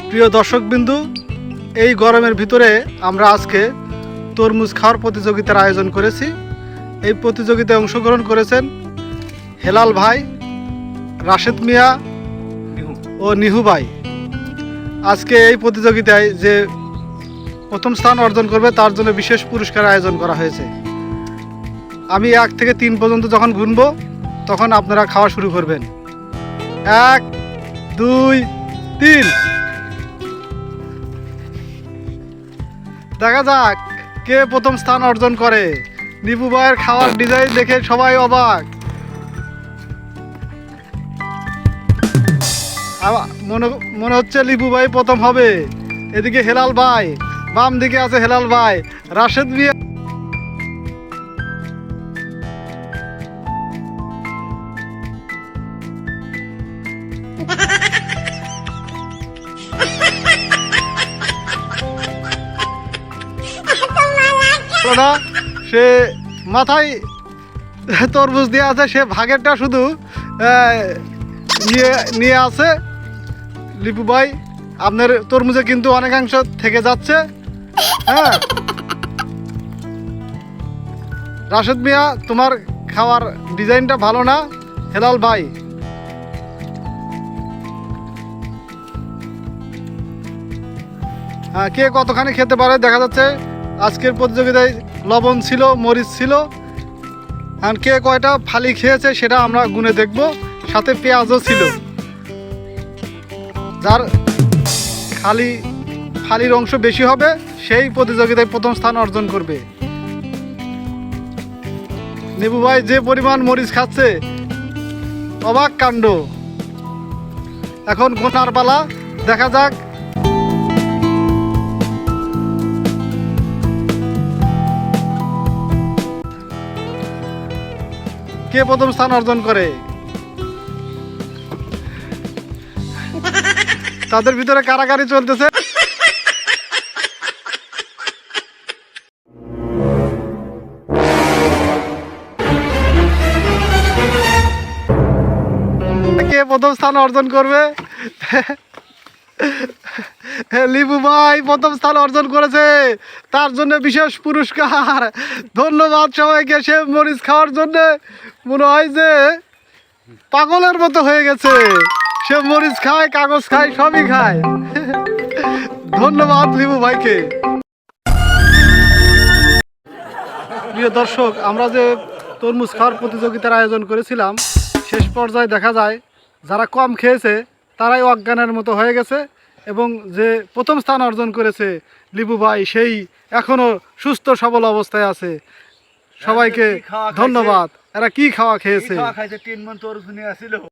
প্রিয় দর্শকবিন্দু, এই গরমের ভিতরে আমরা আজকে তরমুজ খাওয়ার প্রতিযোগিতার আয়োজন করেছি। এই প্রতিযোগিতায় অংশগ্রহণ করেছেন হেলাল ভাই, রাশেদ মিয়া ও নিহু ভাই। আজকে এই প্রতিযোগিতায় যে প্রথম স্থান অর্জন করবে তার জন্য বিশেষ পুরস্কার আয়োজন করা হয়েছে। আমি 1 থেকে 3 পর্যন্ত যখন গুনবো তখন আপনারা খাওয়া শুরু করবেন। 1, 2, 3। দেখা যাক কে প্রথম স্থান অর্জন করে। নিপু ভাইয়ের খাওয়ার ডিজাইন দেখে সবাই অবাক। মনে হচ্ছে লিপু ভাই প্রথম হবে। এদিকে হেলাল ভাই, বাম দিকে আছে হেলাল ভাই, রাশেদ মিয়া। সে মাথায় তরমুজ দিয়ে আছে, সে ভাগেরটা শুধু নিয়ে আছে। লিপু ভাই, আপনার তরমুজে কিন্তু অনেকাংশ থেকে যাচ্ছে। হ্যাঁ, রাশেদ মিয়া, তোমার খাওয়ার ডিজাইনটা ভালো না। হেলাল ভাই, কে কতখানি খেতে পারে দেখা যাচ্ছে। আজকের প্রতিযোগিতায় লবণ ছিল, মরিচ ছিল, আর কে কয়টা ফালি খেয়েছে সেটা আমরা গুনে দেখব। সাথে পেঁয়াজও ছিল। যার ফালির অংশ বেশি হবে সেই প্রতিযোগিতায় প্রথম স্থান অর্জন করবে। নিপু ভাই যে পরিমাণ মরিচ খাচ্ছে, অবাক কাণ্ড। এখন গোনার পালা, দেখা যাক কে প্রথম স্থান অর্জন করে। তাদের ভিতরে কারাকারি চলতেছে। কে প্রথম স্থান অর্জন করবে? লিপু ভাই প্রথম স্থান অর্জন করেছে, তার জন্য বিশেষ পুরস্কার। ধন্যবাদ সবাইকে। সে মরিচ খাওয়ার জন্য মনে হয় যে পাগলের মতো হয়ে গেছে। সে মরিচ খায়, কাগজ খায়, সবই খায়। ধন্যবাদ লিপু ভাইকে। প্রিয় দর্শক, আমরা যে তরমুজ খাওয়ার প্রতিযোগিতার আয়োজন করেছিলাম, শেষ পর্যায়ে দেখা যায় যারা কম খেয়েছে তারাই অজ্ঞানের মতো হয়ে গেছে, এবং যে প্রথম স্থান অর্জন করেছে লিপু ভাই, সেই এখনো সুস্থ সবল অবস্থায় আছে। সবাইকে ধন্যবাদ। এরা কি খাওয়া খেয়েছে? 3 মণ তরমুজ নিয়ে আসছিল।